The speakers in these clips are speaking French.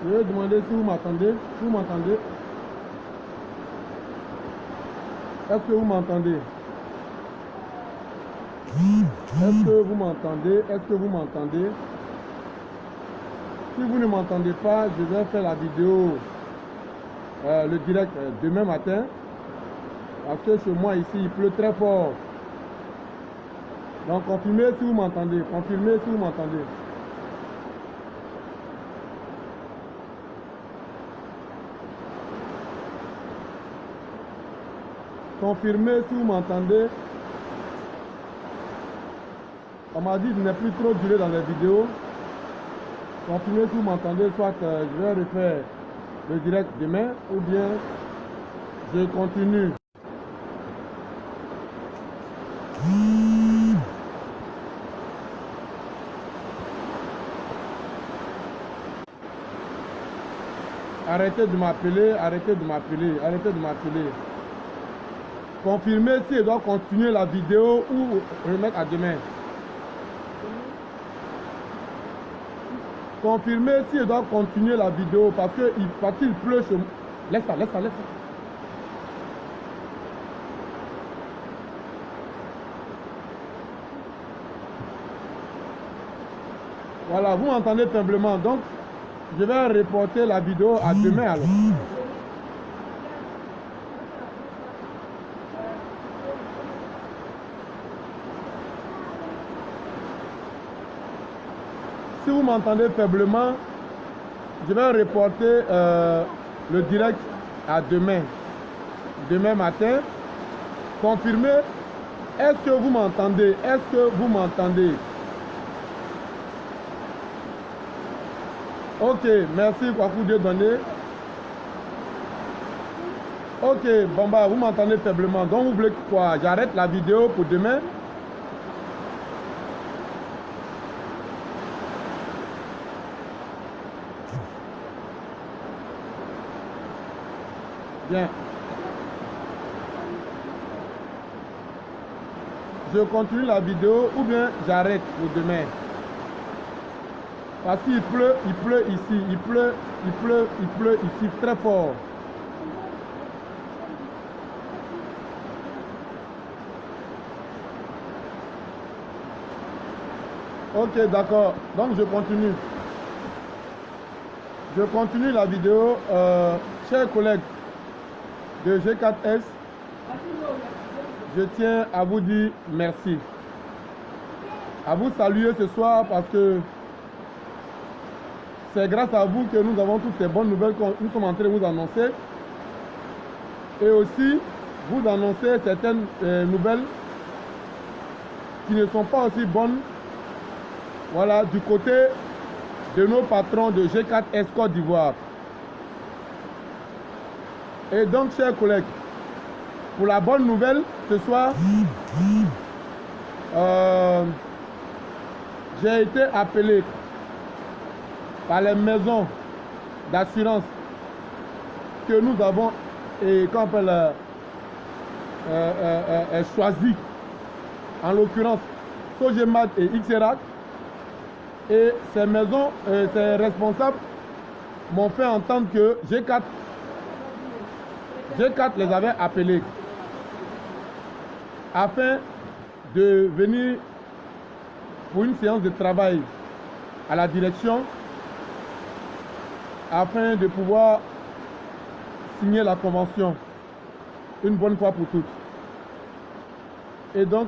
Je vais demander si vous m'entendez. Si vous m'entendez. Est-ce que vous m'entendez? Est-ce que vous m'entendez? Est-ce que vous m'entendez? Si vous ne m'entendez pas, je vais faire la vidéo, le direct demain matin. Parce que chez moi ici, il pleut très fort. Donc confirmez si vous m'entendez. Confirmez si vous m'entendez. Confirmez si vous m'entendez. On m'a dit de ne plus trop durer dans les vidéos. Confirmez si vous m'entendez, soit je vais refaire le direct demain ou bien je continue. Arrêtez de m'appeler, arrêtez de m'appeler, arrêtez de m'appeler. Confirmez si je dois continuer la vidéo ou remettre à demain. Confirmez si je dois continuer la vidéo parce qu'il pleut chez moi. Laisse ça, laisse ça, laisse ça. Voilà, vous m'entendez faiblement. Donc, je vais reporter la vidéo à demain alors. Si vous m'entendez faiblement, je vais reporter le direct à demain. Demain matin. Confirmez. Est-ce que vous m'entendez? Est-ce que vous m'entendez? Ok, merci Kwaku Dieu donné. Ok, bon bah vous m'entendez faiblement. Donc vous voulez quoi? J'arrête la vidéo pour demain. Bien. Je continue la vidéo ou bien j'arrête pour demain. Parce qu'il pleut ici, il pleut ici très fort. Ok, d'accord. Donc je continue. Je continue la vidéo. Chers collègues de G4S, je tiens à vous dire merci. À vous saluer ce soir parce que c'est grâce à vous que nous avons toutes ces bonnes nouvelles que nous sommes en train de vous annoncer. Et aussi, vous annoncer certaines nouvelles qui ne sont pas aussi bonnes. Voilà, du côté de nos patrons de G4S Côte d'Ivoire. Et donc, chers collègues, pour la bonne nouvelle, ce soir, j'ai été appelé par les maisons d'assurance que nous avons choisi, en l'occurrence Sogemat et Xerac, et ces maisons, ces responsables m'ont fait entendre que G4 les avait appelés afin de venir pour une séance de travail à la direction afin de pouvoir signer la convention une bonne fois pour toutes. Et donc,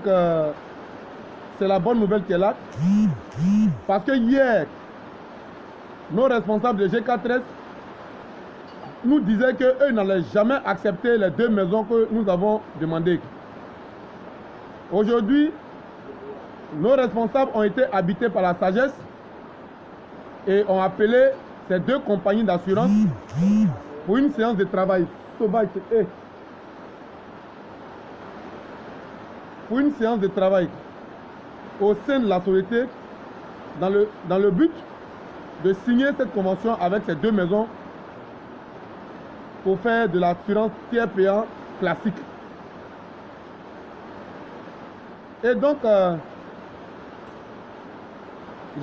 c'est la bonne nouvelle qui est là. Parce que hier, nos responsables de G4S nous disaient qu'eux n'allaient jamais accepter les 2 maisons que nous avons demandées. Aujourd'hui, nos responsables ont été habités par la sagesse et ont appelé ces 2 compagnies d'assurance pour une séance de travail. Pour une séance de travail au sein de la société dans le but de signer cette convention avec ces 2 maisons pour faire de l'assurance tiers payant classique. Et donc,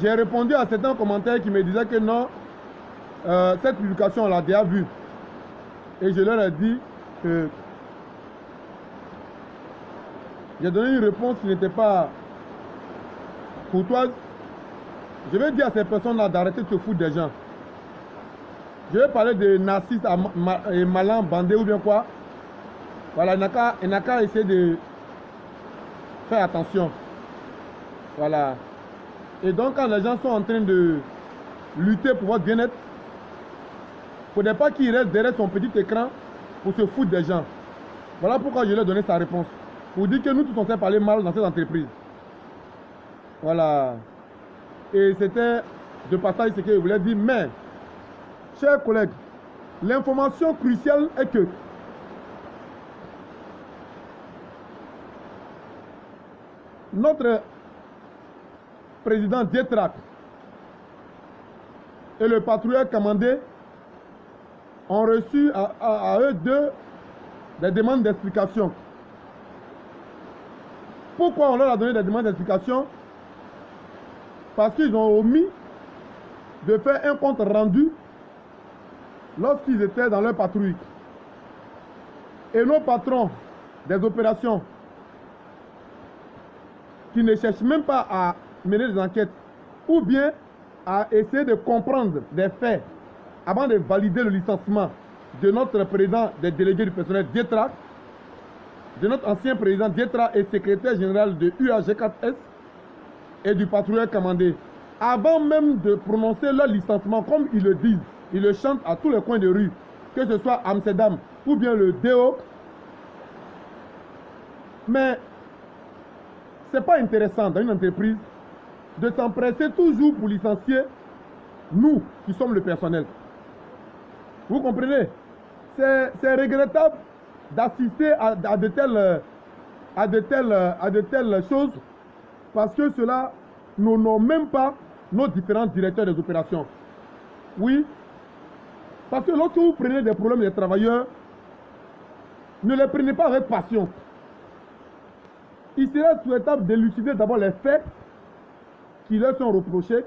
j'ai répondu à certains commentaires qui me disaient que non, cette publication on l'a déjà vue. Et je leur ai dit que j'ai donné une réponse qui n'était pas courtoise. Je vais dire à ces personnes-là d'arrêter de se foutre des gens. Je vais parler de narcisse et malin, bandé ou bien quoi. Voilà, il n'a qu'à essayer de faire attention. Voilà. Et donc, quand les gens sont en train de lutter pour votre bien-être, il ne faudrait pas qu'il reste derrière son petit écran pour se foutre des gens. Voilà pourquoi je lui ai donné sa réponse. Pour dire que nous tous on sait parler mal dans cette entreprise. Voilà. Et c'était de passage ce que je voulais dire. Mais, chers collègues, l'information cruciale est que notre président Dietrak et le patrouilleur commandé ont reçu à eux deux des demandes d'explication. Pourquoi on leur a donné des demandes d'explication? Parce qu'ils ont omis de faire un compte rendu lorsqu'ils étaient dans leur patrouille. Et nos patrons des opérations qui ne cherchent même pas à mener des enquêtes ou bien à essayer de comprendre des faits avant de valider le licenciement de notre président des délégués du personnel Dietrak, de notre ancien président Dietrak et secrétaire général de UAG4S et du patrouilleur commandé. Avant même de prononcer leur licenciement, comme ils le disent, ils le chantent à tous les coins de rue, que ce soit Amsterdam ou bien le DO. Mais ce n'est pas intéressant dans une entreprise de s'empresser toujours pour licencier nous qui sommes le personnel. Vous comprenez? C'est regrettable d'assister à de telles choses parce que cela n'honore même pas nos différents directeurs des opérations. Oui, parce que lorsque vous prenez des problèmes des travailleurs, ne les prenez pas avec passion. Il serait souhaitable d'élucider d'abord les faits qui leur sont reprochés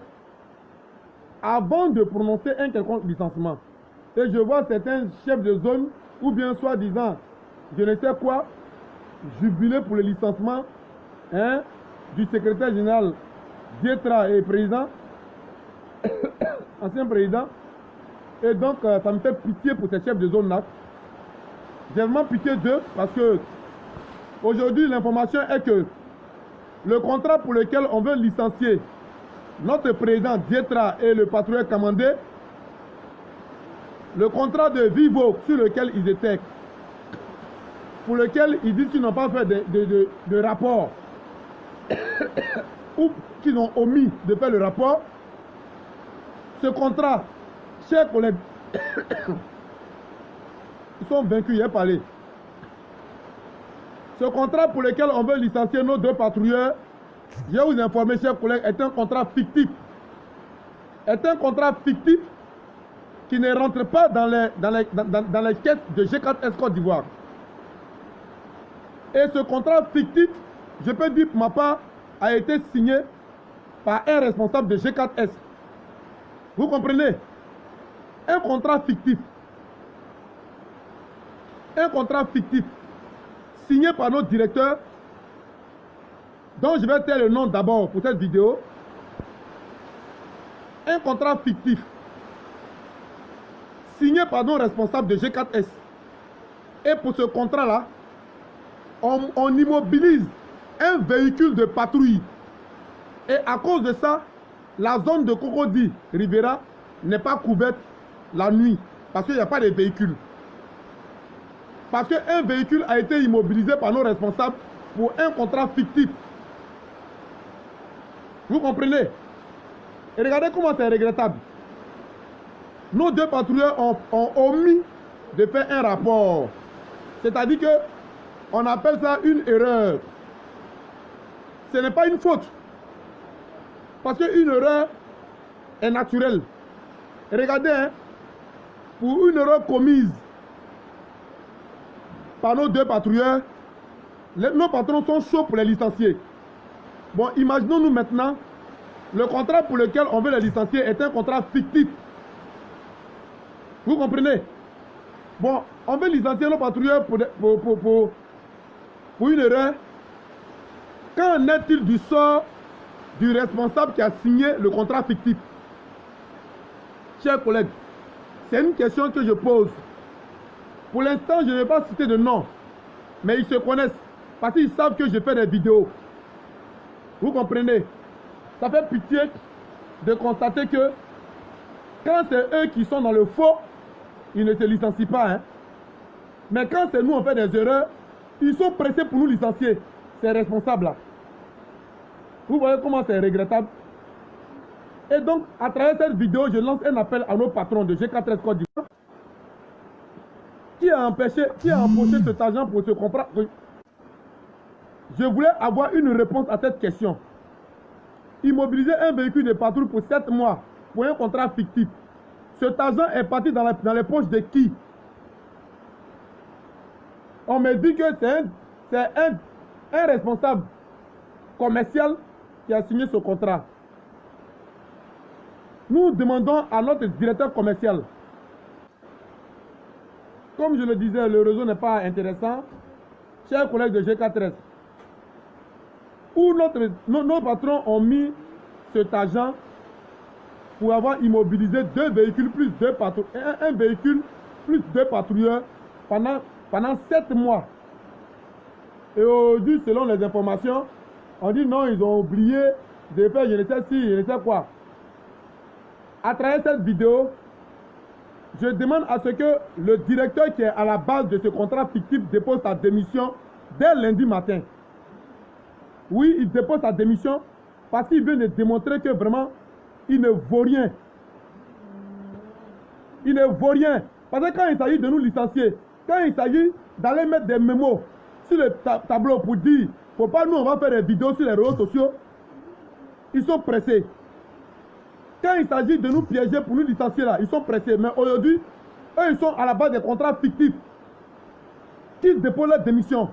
avant de prononcer un quelconque licenciement. Et je vois certains chefs de zone, ou bien soi-disant, je ne sais quoi, jubiler pour le licenciement du secrétaire général Dietrak et président, ancien président. Et donc, ça me fait pitié pour ces chefs de zone-là. J'ai vraiment pitié d'eux parce que aujourd'hui, l'information est que le contrat pour lequel on veut licencier notre président Dietrak et le patrouilleur commandé, le contrat de Vivo sur lequel ils étaient, pour lequel ils disent qu'ils n'ont pas fait de rapport, ou qu'ils ont omis de faire le rapport, ce contrat, chers collègues, ils sont vaincus, il y a parlé. Ce contrat pour lequel on veut licencier nos deux patrouilleurs, je vais vous informer, chers collègues, est un contrat fictif. Est un contrat fictif qui ne rentre pas dans les caisses de G4S Côte d'Ivoire. Et ce contrat fictif, je peux dire pour ma part, a été signé par un responsable de G4S. Vous comprenez? Un contrat fictif. Un contrat fictif signé par notre directeur, dont je vais taire le nom d'abord pour cette vidéo. Un contrat fictif signé par nos responsables de G4S. Et pour ce contrat-là, on immobilise un véhicule de patrouille. Et à cause de ça, la zone de Cocody Rivera n'est pas couverte la nuit. Parce qu'il n'y a pas de véhicule. Parce qu'un véhicule a été immobilisé par nos responsables pour un contrat fictif. Vous comprenez? Et regardez comment c'est regrettable. Nos 2 patrouilleurs ont omis de faire un rapport. C'est-à-dire que on appelle ça une erreur. Ce n'est pas une faute. Parce qu'une erreur est naturelle. Et regardez, hein, pour une erreur commise par nos 2 patrouilleurs, nos patrons sont chauds pour les licencier. Bon, imaginons-nous maintenant, le contrat pour lequel on veut les licencier est un contrat fictif. Vous comprenez? Bon, on veut licencier nos patrouilleurs pour une erreur. Qu'en est-il du sort du responsable qui a signé le contrat fictif? Chers collègues, c'est une question que je pose. Pour l'instant, je ne vais pas citer de nom, mais ils se connaissent parce qu'ils savent que je fais des vidéos. Vous comprenez? Ça fait pitié de constater que quand c'est eux qui sont dans le faux, ils ne se licencient pas. Hein? Mais quand c'est nous on fait des erreurs, ils sont pressés pour nous licencier. Ces responsables-là. Vous voyez comment c'est regrettable? Et donc, à travers cette vidéo, je lance un appel à nos patrons de G4S Côte d'Ivoire qui a empoché cet argent pour ce contrat. Je voulais avoir une réponse à cette question. Immobiliser un véhicule de patrouille pour 7 mois pour un contrat fictif. Cet argent est parti dans les poches de qui? On me dit que c'est un responsable commercial qui a signé ce contrat. Nous demandons à notre directeur commercial. Comme je le disais, le réseau n'est pas intéressant. Chers collègues de G4S, où nos patrons ont mis cet argent pour avoir immobilisé 2 véhicules plus 2 patrouilleurs, un véhicule plus 2 patrouilleurs pendant 7 mois. Et aujourd'hui, selon les informations, on dit non, ils ont oublié de faire je ne sais si, je ne sais quoi. À travers cette vidéo, je demande à ce que le directeur qui est à la base de ce contrat fictif dépose sa démission dès lundi matin. Oui, il dépose sa démission parce qu'il veut nous démontrer que vraiment, il ne vaut rien. Il ne vaut rien. Parce que quand il s'agit de nous licencier, quand il s'agit d'aller mettre des mémos sur le tableau pour dire, faut pas nous, on va faire des vidéos sur les réseaux sociaux, ils sont pressés. Quand il s'agit de nous piéger pour nous licencier là, ils sont pressés. Mais aujourd'hui, eux, ils sont à la base des contrats fictifs. Qui déposent leur démission?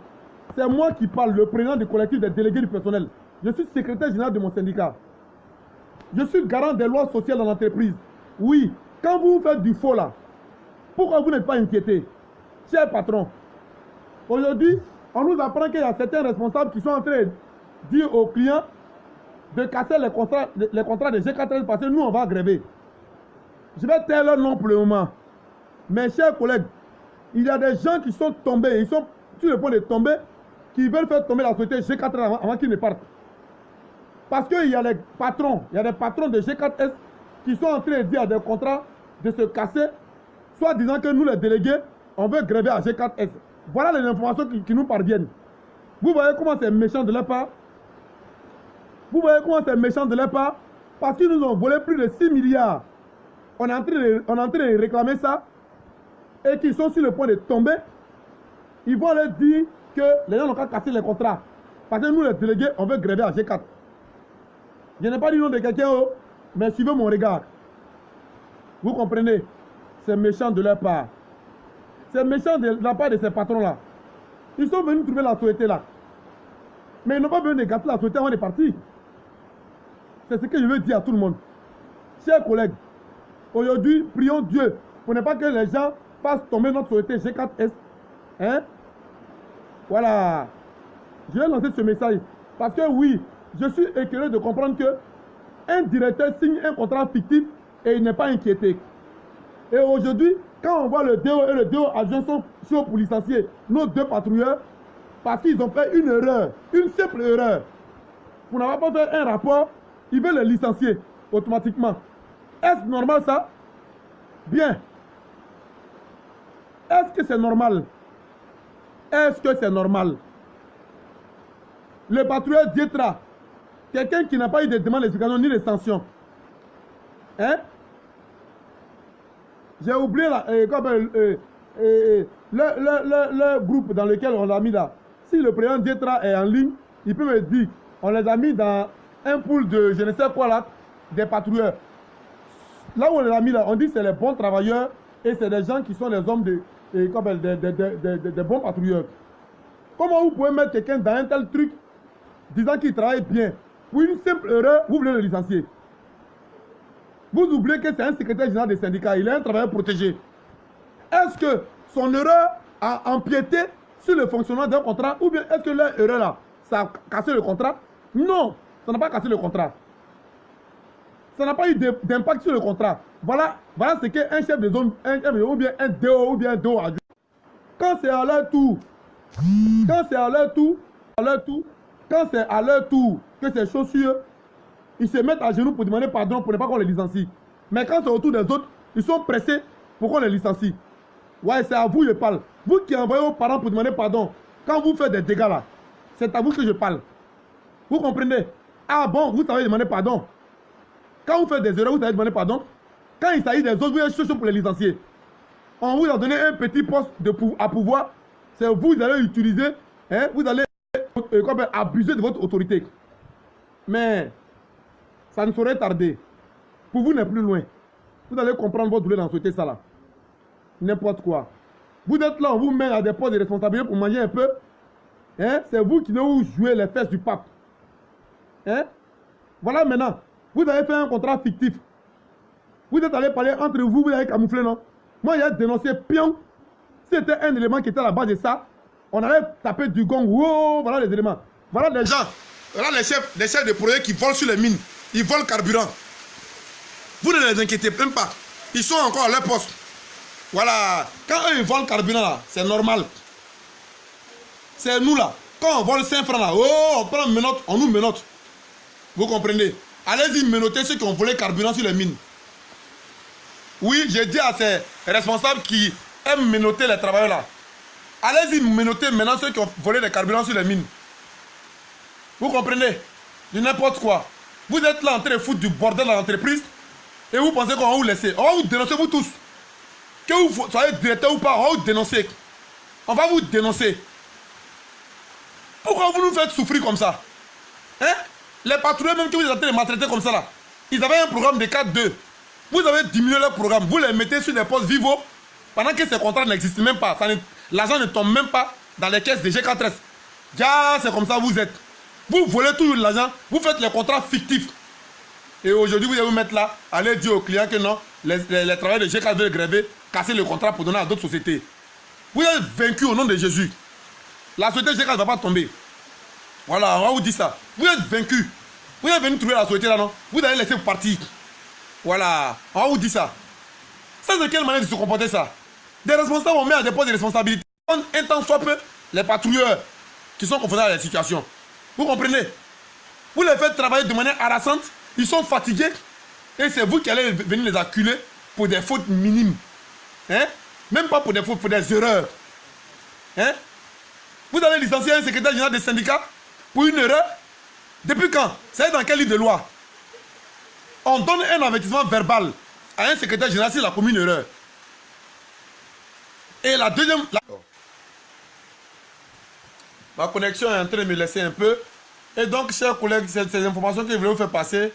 C'est moi qui parle, le président du collectif des délégués du personnel. Je suis secrétaire général de mon syndicat. Je suis garant des lois sociales dans l'entreprise. Oui, quand vous faites du faux là, pourquoi vous n'êtes pas inquiété? Cher patron, aujourd'hui, on nous apprend qu'il y a certains responsables qui sont en train de dire aux clients de casser les contrats de G4S parce que nous, on va gréver. Je vais taire leur nom pour le moment. Mes chers collègues, il y a des gens qui sont tombés, ils sont sur le point de tomber, qui veulent faire tomber la société G4S avant qu'ils ne partent. Parce qu'il y a des patrons de G4S qui sont en train de dire à des contrats de se casser, soit disant que nous, les délégués, on veut gréver à G4S. Voilà les informations qui nous parviennent. Vous voyez comment c'est méchant de leur part? Vous voyez comment c'est méchant de leur part? Parce qu'ils nous ont volé plus de 6 milliards. On est en train de réclamer ça. Et qu'ils sont sur le point de tomber. Ils vont leur dire que les gens n'ont qu'à casser les contrats. Parce que nous, les délégués, on veut gréver à G4. Je n'ai pas dit le nom de quelqu'un, mais suivez mon regard. Vous comprenez? C'est méchant de leur part. C'est méchant de la part de ces patrons-là. Ils sont venus trouver la société là. Mais ils n'ont pas besoin de gâter la société avant de partir. C'est ce que je veux dire à tout le monde. Chers collègues, aujourd'hui, prions Dieu pour ne pas que les gens fassent tomber notre société G4S. Hein? Voilà. Je vais lancer ce message. Parce que oui, je suis éclairé de comprendre que un directeur signe un contrat fictif et il n'est pas inquiété. Et aujourd'hui, quand on voit le DO et le DO adjoint sont chauds pour licencier nos 2 patrouilleurs, parce qu'ils ont fait une erreur, une simple erreur, pour n'avoir pas fait un rapport, ils veulent les licencier automatiquement. Est-ce normal ça? Bien. Est-ce que c'est normal? Est-ce que c'est normal? Le patrouilleur Dietra, quelqu'un qui n'a pas eu de demande d'explication ni de sanction. Hein? J'ai oublié le groupe dans lequel on l'a mis là. Si le président Dietra est en ligne, il peut me dire, on les a mis dans un pool de je ne sais quoi là, des patrouilleurs. Là où on les a mis là, on dit que c'est les bons travailleurs et c'est des gens qui sont les hommes des bons patrouilleurs. Comment vous pouvez mettre quelqu'un dans un tel truc disant qu'il travaille bien? Pour une simple erreur, vous voulez le licencier. Vous oubliez que c'est un secrétaire général des syndicats, il est un travailleur protégé. Est-ce que son erreur a empiété sur le fonctionnement d'un contrat ou bien est-ce que leur erreur là, ça a cassé le contrat? Non, ça n'a pas cassé le contrat. Ça n'a pas eu d'impact sur le contrat. Voilà ce qu'un chef de zone, ou bien un DO ou bien un DO adjoint. Quand c'est à leur tour, quand c'est à leur tour que ces chaussures, ils se mettent à genoux pour demander pardon pour ne pas qu'on les licencie. Mais quand c'est autour des autres, ils sont pressés pour qu'on les licencie. Ouais, c'est à vous que je parle. Vous qui envoyez vos parents pour demander pardon, quand vous faites des dégâts là, c'est à vous que je parle. Vous comprenez? Ah bon, vous savez demander pardon. Quand vous faites des erreurs, vous savez demander pardon. Quand il s'agit des autres, vous êtes chaud pour les licencier. On vous a donné un petit poste à pouvoir. C'est vous qui allez utiliser, hein, vous allez abuser de votre autorité. Mais ça ne saurait tarder. Pour vous, n'est plus loin. Vous allez comprendre votre douleur dans ce ça là. N'importe quoi. Vous êtes là, on vous met à des postes de responsabilité pour manger un peu. Hein? C'est vous qui devez jouer les fesses du pape. Hein? Voilà maintenant. Vous avez fait un contrat fictif. Vous êtes allé parler entre vous, vous avez camouflé, non? Moi, j'ai dénoncé pion. Si c'était un élément qui était à la base de ça, on allait taper du gong. Wow, voilà les éléments. Voilà les gens. Voilà les chefs de projet qui volent sur les mines. Ils volent le carburant. Vous ne les inquiétez même pas. Ils sont encore à leur poste. Voilà. Quand eux, ils volent le carburant, là, c'est normal. C'est nous, là. Quand on vole 5 francs, là, oh, on prend une menotte, on nous menotte. Vous comprenez? Allez-y menotter ceux qui ont volé le carburant sur les mines. Oui, j'ai dit à ces responsables qui aiment menotter les travailleurs, là. Allez-y menotter maintenant ceux qui ont volé le carburant sur les mines. Vous comprenez? De n'importe quoi. Vous êtes là en train de foutre du bordel dans l'entreprise et vous pensez qu'on va vous laisser. On va vous dénoncer, vous tous. Que vous soyez directeur ou pas, on va vous dénoncer. On va vous dénoncer. Pourquoi vous nous faites souffrir comme ça? Hein? Les patrouilleurs même que vous êtes en train de maltraiter comme ça là, ils avaient un programme de 4-2. Vous avez diminué leur programme, vous les mettez sur des postes vivos pendant que ces contrats n'existent même pas. L'argent ne tombe même pas dans les caisses de G4S. Ja, c'est comme ça vous êtes. Vous volez tout l'argent, vous faites les contrats fictifs. Et aujourd'hui, vous allez vous mettre là, aller dire aux clients que non, les travailleurs de G4 veulent gréver, casser le contrat pour donner à d'autres sociétés. Vous êtes vaincus au nom de Jésus. La société G4 ne va pas tomber. Voilà, on va vous dire ça. Vous êtes vaincus. Vous êtes venus trouver la société là, non? Vous allez laisser partir. Voilà, on va vous dire ça. Ça, c'est quelle manière de se comporter ça? Des responsables, on met à des postes de responsabilité. Un temps soit peu, les patrouilleurs qui sont confrontés à la situation. Vous comprenez? Vous les faites travailler de manière harassante, ils sont fatigués, et c'est vous qui allez venir les acculer pour des fautes minimes. Hein? Même pas pour des fautes, pour des erreurs. Hein? Vous allez licencier un secrétaire général des syndicats pour une erreur? Depuis quand? C'est dans quel livre de loi? On donne un avertissement verbal à un secrétaire général s'il a commis une erreur. Et la deuxième... Ma connexion est en train de me laisser un peu. Et donc, chers collègues, c'est ces informations que je voulais vous faire passer.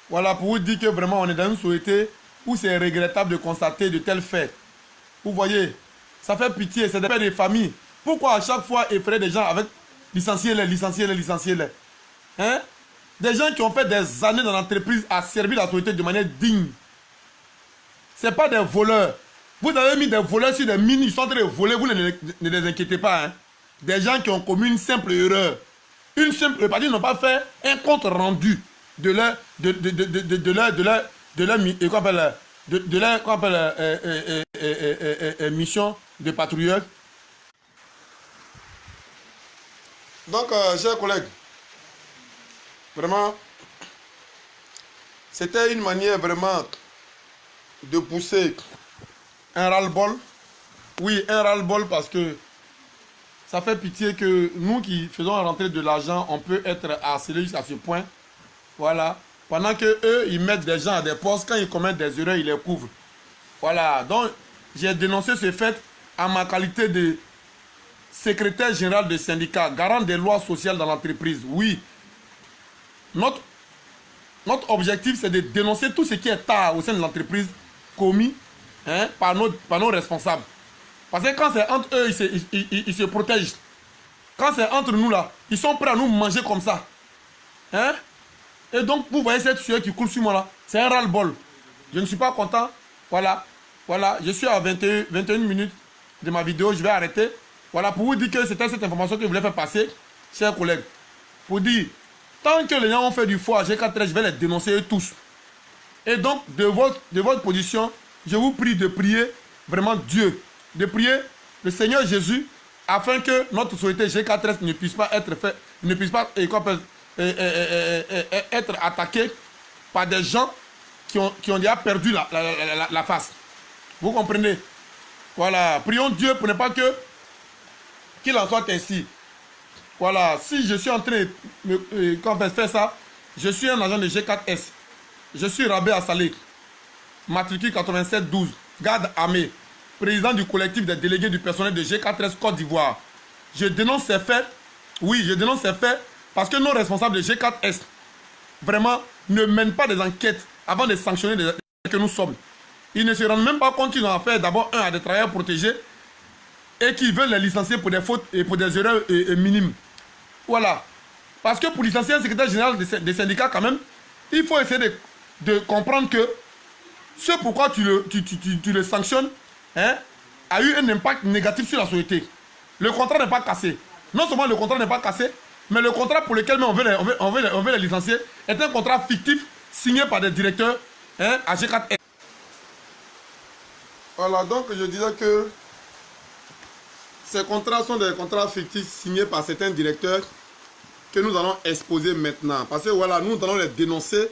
Voilà, pour vous dire que vraiment, on est dans une société où c'est regrettable de constater de tels faits. Vous voyez, ça fait pitié, c'est des pères de famille. Pourquoi à chaque fois effrayer des gens avec licenciez-les, licenciez-les, licenciez-les? Hein? Des gens qui ont fait des années dans l'entreprise à servir la société de manière digne. Ce n'est pas des voleurs. Vous avez mis des voleurs sur des mines, ils sont en train de voler, vous ne les inquiétez pas. Hein? Des gens qui ont commis une simple erreur. Une simple erreur, ils n'ont pas fait un compte rendu de leur mission de patrouilleur. Donc, chers collègues, vraiment, c'était une manière vraiment de pousser un ras-le-bol Oui, un ras-le-bol parce que ça fait pitié que nous qui faisons rentrer de l'argent, on peut être harcelés jusqu'à ce point. Voilà. Pendant que eux, ils mettent des gens à des postes, quand ils commettent des erreurs, ils les couvrent. Voilà. Donc, j'ai dénoncé ce fait en ma qualité de secrétaire général de syndicat, garant des lois sociales dans l'entreprise. Oui. Notre objectif, c'est de dénoncer tout ce qui est tard au sein de l'entreprise commis par nos responsables. Parce que quand c'est entre eux, ils se protègent. Quand c'est entre nous là, ils sont prêts à nous manger comme ça. Hein? Et donc, vous voyez cette sueur qui coule sur moi là, c'est un ras-le-bol. Je ne suis pas content. Voilà. Voilà, je suis à 21 minutes de ma vidéo, je vais arrêter. Voilà, pour vous dire que c'était cette information que je voulais faire passer, chers collègues. Pour dire, tant que les gens ont fait du faux à G4S, je vais les dénoncer eux tous. Et donc, de votre position, je vous prie de prier vraiment Dieu. De prier le Seigneur Jésus afin que notre société G4S ne puisse pas être fait, ne puisse pas être attaquée par des gens qui ont déjà perdu la face. Vous comprenez? Voilà, prions Dieu pour ne pas qu'il en soit ainsi. Voilà, si je suis en train de faire ça, je suis un agent de G4S. Je suis Rabé Assalé, matricule 8712, garde armée, président du collectif des délégués du personnel de G4S Côte d'Ivoire. Je dénonce ces faits. Oui, je dénonce ces faits parce que nos responsables de G4S vraiment ne mènent pas des enquêtes avant de sanctionner les que nous sommes. Ils ne se rendent même pas compte qu'ils ont affaire d'abord à des travailleurs protégés et qu'ils veulent les licencier pour des fautes et pour des erreurs minimes. Voilà. Parce que pour licencier un secrétaire général des syndicats quand même, il faut essayer de comprendre que ce pourquoi tu le sanctionnes a eu un impact négatif sur la société. Le contrat n'est pas cassé. Non seulement le contrat n'est pas cassé, mais le contrat pour lequel on veut les licencier est un contrat fictif signé par des directeurs à G4S. Voilà, donc je disais que ces contrats sont des contrats fictifs signés par certains directeurs que nous allons exposer maintenant. Parce que voilà, nous allons les dénoncer.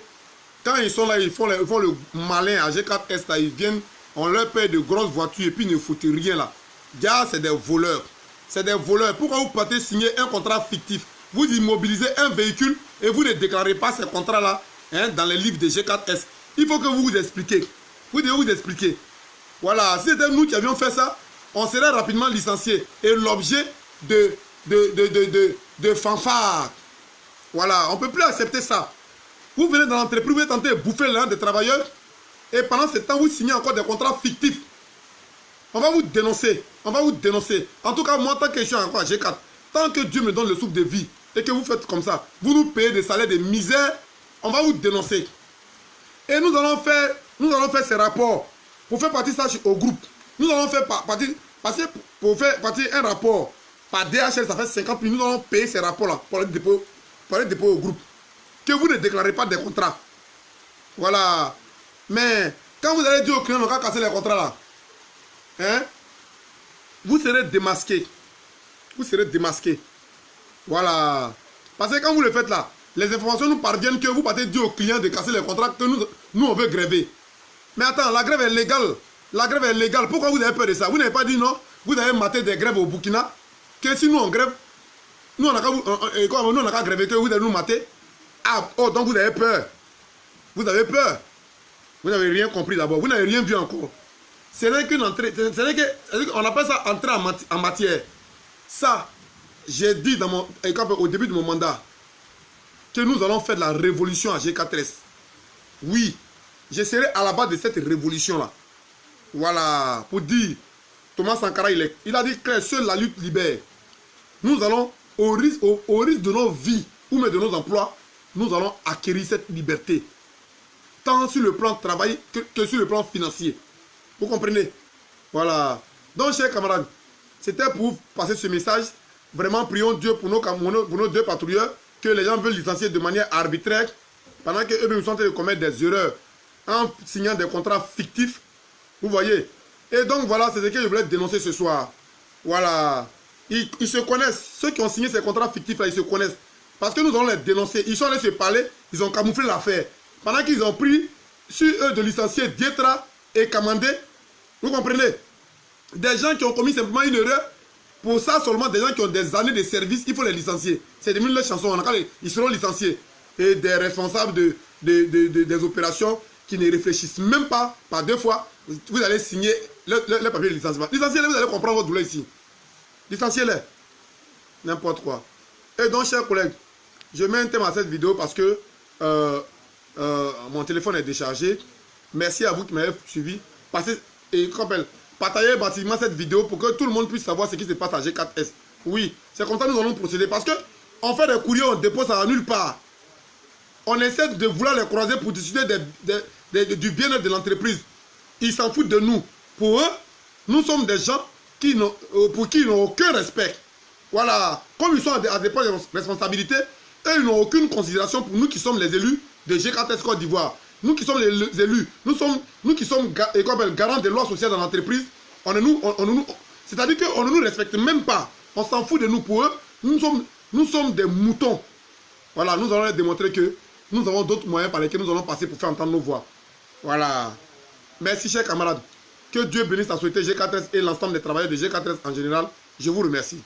Quand ils sont là, ils font le malin à G4S, là, ils viennent, on leur paye de grosses voitures et puis ils ne foutent rien là. Gars, c'est des voleurs. C'est des voleurs. Pourquoi vous partez signer un contrat fictif? Vous immobilisez un véhicule et vous ne déclarez pas ces contrats-là dans les livres de G4S. Il faut que vous vous expliquiez. Vous devez vous expliquer. Voilà, si c'était nous qui avions fait ça, on serait rapidement licencié. Et l'objet de fanfare. Voilà, on ne peut plus accepter ça. Vous venez dans l'entreprise, vous êtes tenté de bouffer l'un des travailleurs. Et pendant ce temps, vous signez encore des contrats fictifs. On va vous dénoncer. On va vous dénoncer. En tout cas, moi, tant que je suis encore à G4, tant que Dieu me donne le souffle de vie et que vous faites comme ça, vous nous payez des salaires de misère, on va vous dénoncer. Et nous allons faire ces rapports pour faire partie de ça au groupe. Nous allons faire pour faire partie un rapport par DHL, ça fait 50 000. Nous allons payer ces rapports-là pour les dépôt au groupe. Que vous ne déclarez pas des contrats. Voilà. Mais quand vous allez dire au client, on va casser les contrats là, vous serez démasqué. Vous serez démasqué. Voilà. Parce que quand vous le faites là, les informations nous parviennent que vous partez dire au client de casser les contrats que nous on veut gréver. Mais attends, la grève est légale. La grève est légale. Pourquoi vous avez peur de ça? Vous n'avez pas dit non? Vous avez maté des grèves au Burkina. Que si nous on grève, nous on a qu'à gréver que vous allez nous mater. Ah, oh, donc vous avez peur. Vous avez peur. Vous n'avez rien compris d'abord. Vous n'avez rien vu encore. Ce n'est qu'une entrée. On appelle ça entrer en matière. Ça, j'ai dit au début de mon mandat que nous allons faire de la révolution à G4S. Oui, je serai à la base de cette révolution-là. Voilà, pour dire, Thomas Sankara, il a dit que seule la lutte libère. Nous allons, au risque de nos vies ou même de nos emplois, nous allons acquérir cette liberté. Tant sur le plan de travail que sur le plan financier. Vous comprenez? Voilà. Donc, chers camarades, c'était pour vous passer ce message. Vraiment, prions Dieu pour nos deux patrouilleurs que les gens veulent licencier de manière arbitraire pendant qu'eux-mêmes sont en train de commettre des erreurs en signant des contrats fictifs. Vous voyez? Et donc, voilà, c'est ce que je voulais dénoncer ce soir. Voilà. Ils se connaissent. Ceux qui ont signé ces contrats fictifs-là, ils se connaissent. Parce que nous allons les dénoncer. Ils sont allés se parler, ils ont camouflé l'affaire. Pendant qu'ils ont pris sur eux de licencier Dietra et Kamandé. Vous comprenez? Des gens qui ont commis simplement une erreur. Pour ça seulement, des gens qui ont des années de service, il faut les licencier. C'est devenu les chansons. Ils seront licenciés. Et des responsables des opérations qui ne réfléchissent même pas par 2 fois, vous allez signer le papier de licenciement. Licenciez-les, vous allez comprendre votre douleur ici. Licenciez-les. N'importe quoi. Et donc, chers collègues, je mets un thème à cette vidéo parce que mon téléphone est déchargé. Merci à vous qui m'avez suivi. Partagez bâtiment cette vidéo pour que tout le monde puisse savoir ce qui se passe à G4S. Oui, c'est comme ça que nous allons procéder. Parce que on fait des courriers, on dépose ça à nulle part. On essaie de vouloir les croiser pour discuter du bien-être de l'entreprise. Ils s'en foutent de nous. Pour eux, nous sommes des gens pour qui ils n'ont aucun respect. Voilà. Comme ils sont à des postes de responsabilité, eux, ils n'ont aucune considération pour nous qui sommes les élus de G4S Côte d'Ivoire. Nous qui sommes les élus, nous qui sommes garants des lois sociales dans l'entreprise, c'est-à-dire qu'on ne nous respecte même pas. On s'en fout de nous. Pour eux, nous sommes des moutons. Voilà, nous allons leur démontrer que nous avons d'autres moyens par lesquels nous allons passer pour faire entendre nos voix. Voilà. Merci, chers camarades. Que Dieu bénisse la société G4S et l'ensemble des travailleurs de G4S en général. Je vous remercie.